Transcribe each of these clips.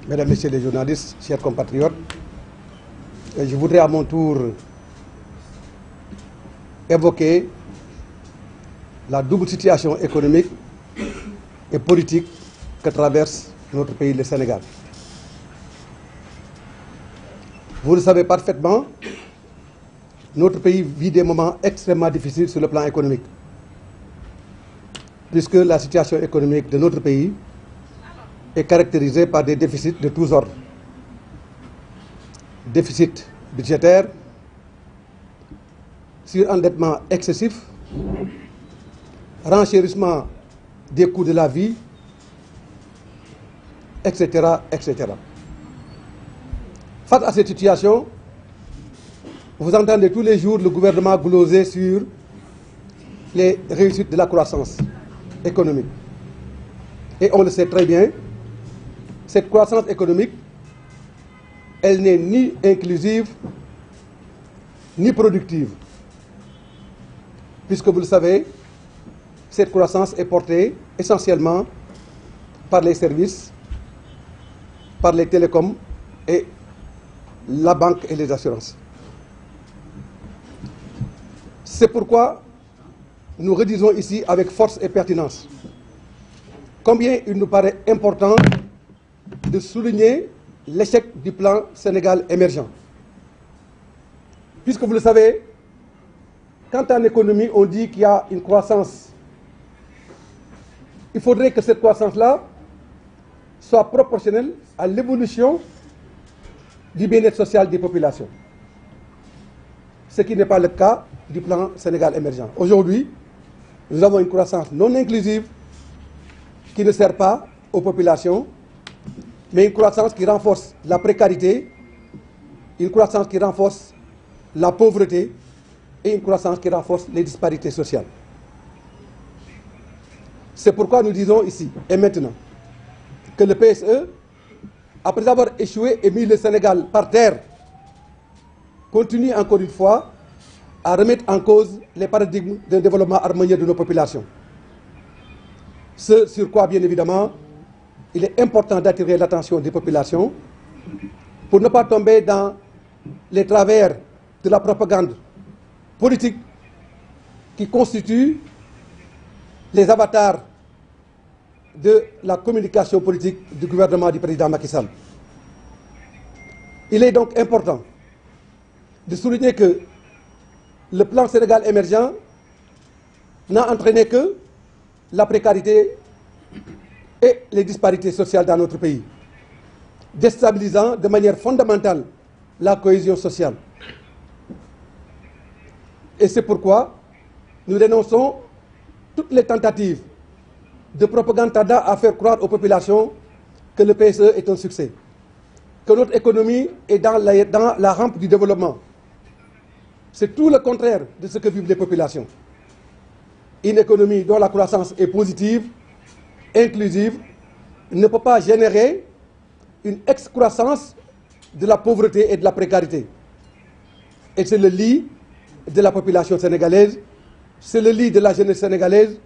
Mesdames, Messieurs les journalistes, chers compatriotes, je voudrais à mon tour évoquer la double situation économique et politique que traverse notre pays, le Sénégal. Vous le savez parfaitement, notre pays vit des moments extrêmement difficiles sur le plan économique, puisque la situation économique de notre pays est caractérisée par des déficits de tous ordres. Déficit budgétaire, surendettement excessif, renchérissement des coûts de la vie, etc., etc. Face à cette situation, vous entendez tous les jours le gouvernement gloser sur les réussites de la croissance économique. Et on le sait très bien, cette croissance économique, elle n'est ni inclusive, ni productive. Puisque vous le savez, cette croissance est portée essentiellement par les services, par les télécoms et la banque et les assurances. C'est pourquoi nous redisons ici avec force et pertinence combien il nous paraît important de souligner l'échec du plan Sénégal émergent. Puisque vous le savez, quand en économie on dit qu'il y a une croissance, il faudrait que cette croissance-là soit proportionnelle à l'évolution du bien-être social des populations. Ce qui n'est pas le cas du plan Sénégal émergent. Aujourd'hui, nous avons une croissance non inclusive qui ne sert pas aux populations, mais une croissance qui renforce la précarité, une croissance qui renforce la pauvreté et une croissance qui renforce les disparités sociales. C'est pourquoi nous disons ici et maintenant que le PSE, après avoir échoué et mis le Sénégal par terre, continue encore une fois à remettre en cause les paradigmes d'un développement harmonieux de nos populations. Ce sur quoi, bien évidemment, il est important d'attirer l'attention des populations pour ne pas tomber dans les travers de la propagande politique qui constitue les avatars de la communication politique du gouvernement du président Macky Sall. Il est donc important de souligner que le plan Sénégal émergent n'a entraîné que la précarité et les disparités sociales dans notre pays, déstabilisant de manière fondamentale la cohésion sociale. Et c'est pourquoi nous dénonçons toutes les tentatives de propagande tendant à faire croire aux populations que le PSE est un succès, que notre économie est dans la rampe du développement. C'est tout le contraire de ce que vivent les populations. Une économie dont la croissance est positive, inclusive, ne peut pas générer une excroissance de la pauvreté et de la précarité. Et c'est le lit de la population sénégalaise, c'est le lit de la jeunesse sénégalaise,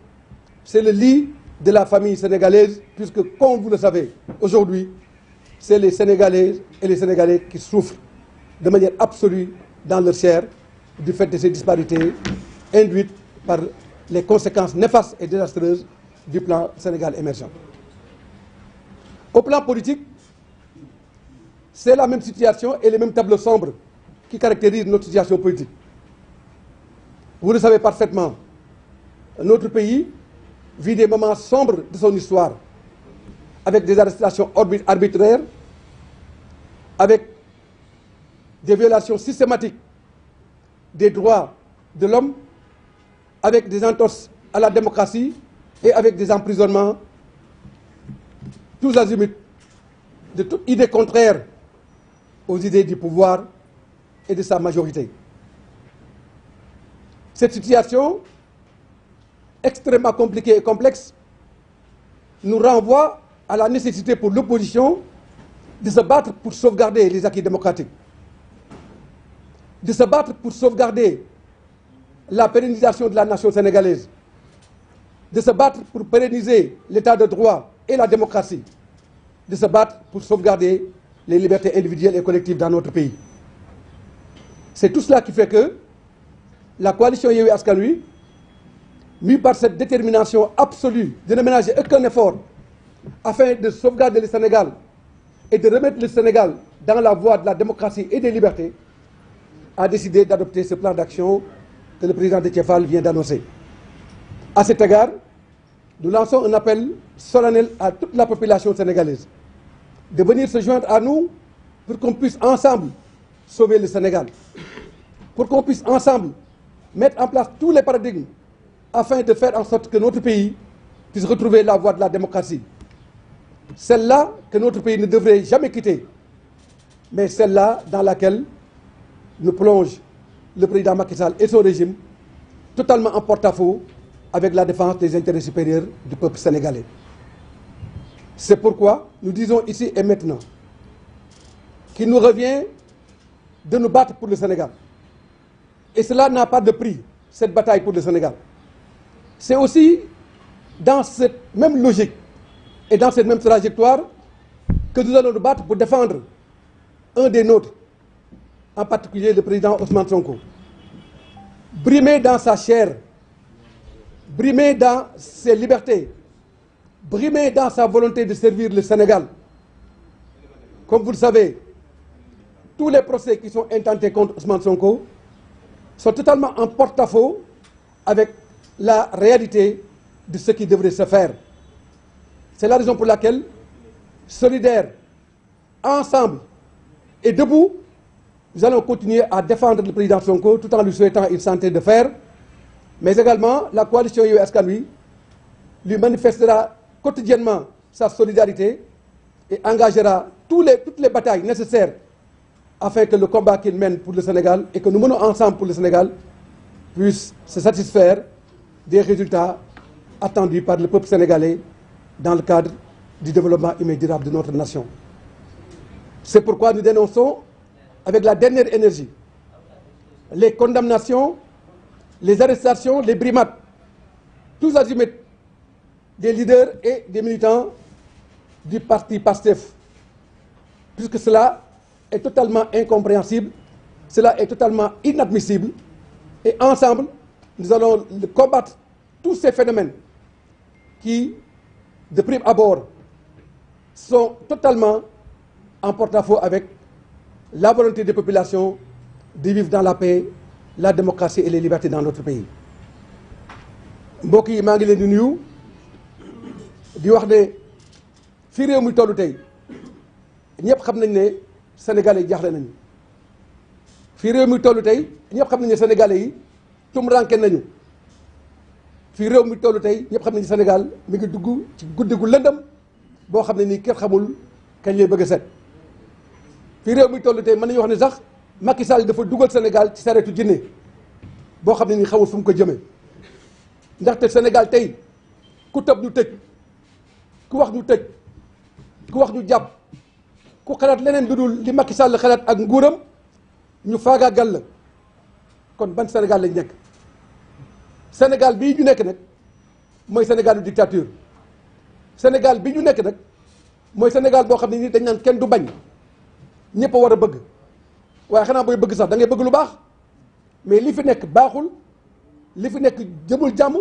c'est le lit de la famille sénégalaise, puisque, comme vous le savez, aujourd'hui, c'est les Sénégalaises et les Sénégalais qui souffrent de manière absolue dans leur chair du fait de ces disparités induites par les conséquences néfastes et désastreuses du plan Sénégal émergent. Au plan politique, c'est la même situation et les mêmes tableaux sombres qui caractérisent notre situation politique. Vous le savez parfaitement, notre pays vit des moments sombres de son histoire, avec des arrestations arbitraires, avec des violations systématiques des droits de l'homme, avec des entorses à la démocratie et avec des emprisonnements tous azimuts de toute idée contraire aux idées du pouvoir et de sa majorité. Cette situation extrêmement compliquée et complexe nous renvoie à la nécessité pour l'opposition de se battre pour sauvegarder les acquis démocratiques, de se battre pour sauvegarder la pérennisation de la nation sénégalaise, de se battre pour pérenniser l'état de droit et la démocratie, de se battre pour sauvegarder les libertés individuelles et collectives dans notre pays. C'est tout cela qui fait que la coalition Yewwi Askan Wi, mue par cette détermination absolue de ne ménager aucun effort afin de sauvegarder le Sénégal et de remettre le Sénégal dans la voie de la démocratie et des libertés, a décidé d'adopter ce plan d'action que le président Déthié Fall vient d'annoncer. À cet égard, nous lançons un appel solennel à toute la population sénégalaise de venir se joindre à nous pour qu'on puisse ensemble sauver le Sénégal, pour qu'on puisse ensemble mettre en place tous les paradigmes afin de faire en sorte que notre pays puisse retrouver la voie de la démocratie. Celle-là que notre pays ne devrait jamais quitter, mais celle-là dans laquelle nous plonge le président Macky Sall et son régime totalement en porte-à-faux avec la défense des intérêts supérieurs du peuple sénégalais. C'est pourquoi nous disons ici et maintenant qu'il nous revient de nous battre pour le Sénégal. Et cela n'a pas de prix, cette bataille pour le Sénégal. C'est aussi dans cette même logique et dans cette même trajectoire que nous allons nous battre pour défendre un des nôtres, en particulier le président Ousmane Sonko. Brimé dans sa chair, brimé dans ses libertés, brimé dans sa volonté de servir le Sénégal. Comme vous le savez, tous les procès qui sont intentés contre Ousmane Sonko sont totalement en porte-à-faux avec la réalité de ce qui devrait se faire. C'est la raison pour laquelle, solidaires, ensemble et debout, nous allons continuer à défendre le président Sonko tout en lui souhaitant une santé de fer. Mais également, la coalition Yewwi Askan Wi lui manifestera quotidiennement sa solidarité et engagera toutes les batailles nécessaires afin que le combat qu'il mène pour le Sénégal et que nous menons ensemble pour le Sénégal puisse se satisfaire des résultats attendus par le peuple sénégalais dans le cadre du développement humain durable de notre nation. C'est pourquoi nous dénonçons avec la dernière énergie les condamnations, les arrestations, les brimades, tous azimuts des leaders et des militants du parti PASTEF, puisque cela est totalement incompréhensible, cela est totalement inadmissible, et ensemble, nous allons combattre tous ces phénomènes qui, de prime abord, sont totalement en porte-à-faux avec la volonté des populations de vivre dans la paix, la démocratie et les libertés dans notre pays. mbokk yi maa ngi leen di nuyu di wax ne fii réew mi tollu tey ñëpp xam nañ ne sénégalais yi jaaxle nañu fii réew mi tollu tey ñëpp xam nañ ne sénégalais yi tumranke nañu fii réew mi tollu tey ñëpp xam nañ ne Sénégal mi ngi dugg ci guddi gu lëndëm boo xam ne nii kenn xamul kañ lay bëgg a set fii réew mi tollu tey mën nañu wax ne sax Macky Sall dafa dugal Sénégal ci sareetu jinne boo xam ne nii xamul fu mu ko jëmee ndaxte Sénégal tey ku tëb ñu tëj ku wax ñu tëj ku wax ñu jàpp ku xalaat leneen lu dul li Macky Sall xalaat ak nguuram ñu faagaagal la kon ban Sénégal lañ nekk Sénégal bii ñu nekk nag mooy Sénégal du dictature Sénégal bii ñu nekk nag mooy Sénégal boo xam ne nii dañ naan kenn du bañ ñëpp a war a bëgg waaye xanaa booy bëgg sax da ngay bëgg lu baax mais li fi nekk baaxul li fi nekk jëmul jàmm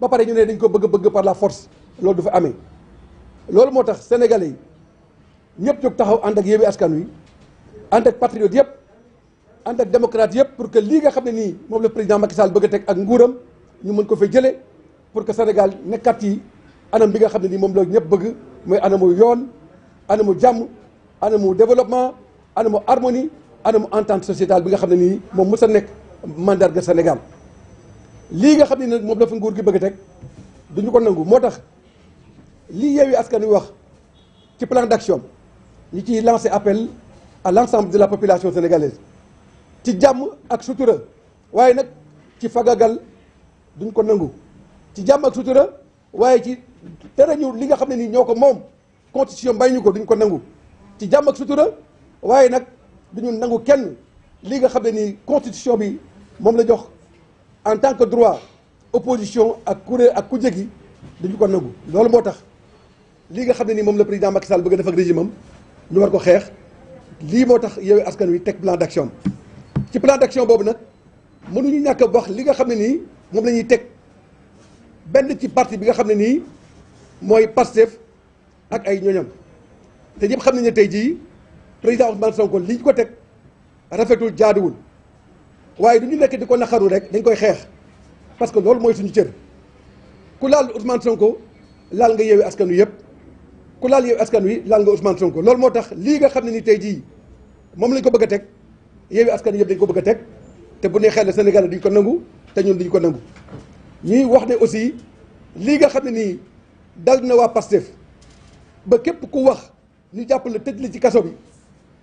ba pare ñu ne dañ ko bëgg par la force loolu du fa amee loolu moo tax sénégalais yi ñëpp jóg taxaw ànd ak Yewwi Askan Wi ànd ak patriote yëpp ànd ak démocrate yëpp pour que lii nga xam ne nii moom la président Macky Sall bëgg a teg ak nguuram ñu mën ko fay jëlee pour que Sénégal nekkat yi anam bi nga xam ne nii moom la ñëpp bëgg mooy anamu yoon anamu jàmm anamu développement anamu harmonie anamu entente sociétale bi nga xam ne nii moom mës a nekk mandarga Sénégal lii nga xam ne nag moom la fa nguur gi bëgg a teg duñu ko nangu moo tax lii Yewwi Askan Wi wax ci plan d'action ñi ciy lancé appel à l'ensemble de la population sénégalaise ci jàmm ak sutura waaye nag ci fagagal duñ ko nangu ci jàmm ak sutura waaye ci tere ñu li nga xam ne nii ñoo ko moom constitution mbay ñu ko duñ ko nangu ci jàmm ak sutura waaye nag duñu nangu kenn li nga xam ne nii constitution bi moom la jox en tant que droit opposition ak kuréel ak kuje gi duñu ko nangu loolu moo tax lii nga xam ne nii moom la président Macky Sall bëgg a def ak régime am ñu war ko xeex lii moo tax Yewwi Askan Wi teg plan d'action ci plan d'action boobu nag mënuñu ñàkk a wax li nga xam ne nii moom la ñuy teg benn ci parti bi nga xam ne nii mooy Pastef ak ay ñoñam te ñëpp xam nañ ne tey jii président Ousmane Sonko li ñu ko teg rafetul jaaduwul waaye du ñu nekk di ko naqaru rek dañ koy xeex parce que loolu mooy suñu cër ku laal Ousmane Sonko laal nga Yewwi Askan Wi yëpp ku laal Yewwi Askan Wi laal nga Ousmane Sonko loolu moo tax lii nga xam ne ni tey jii moom lañ ko bëgg a teg Yewwi Askan Wi yëpp dañ ko bëgg a teg te bu nee xel ne Sénégal duñ ko nangu te ñun duñ ko nangu ñuy wax ne aussi lii nga xam ne nii dal na waa Pastef ba képp ku wax ñu jàppale tëj la ci kaso bi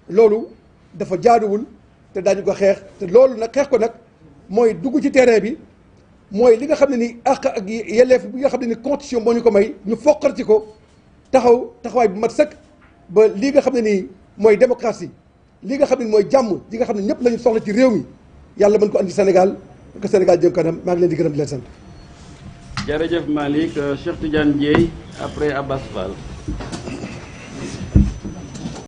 loolu dafa jaaduwul te daañu ko xeex te loolu nag xeex ko nag mooy dugg ci terrain bi mooy li nga xam ne ni àq ak yelleef bi nga xam ne ni constitution moo ñu ko may ñu foqar ci ko taxawaay bu mat sëkk ba lii nga xam ne nii mooy démocratie lii nga xam ne mooy jàmm ji nga xam ne ñëpp la ñu soxla ci réew mi yàlla mën ko andi Sénégal que Sénégal jëm kanam maa ngi leen di gërëm di leen sant. jërëjëf Malick Cheikh Tidiane Dièye après Abbas Fall.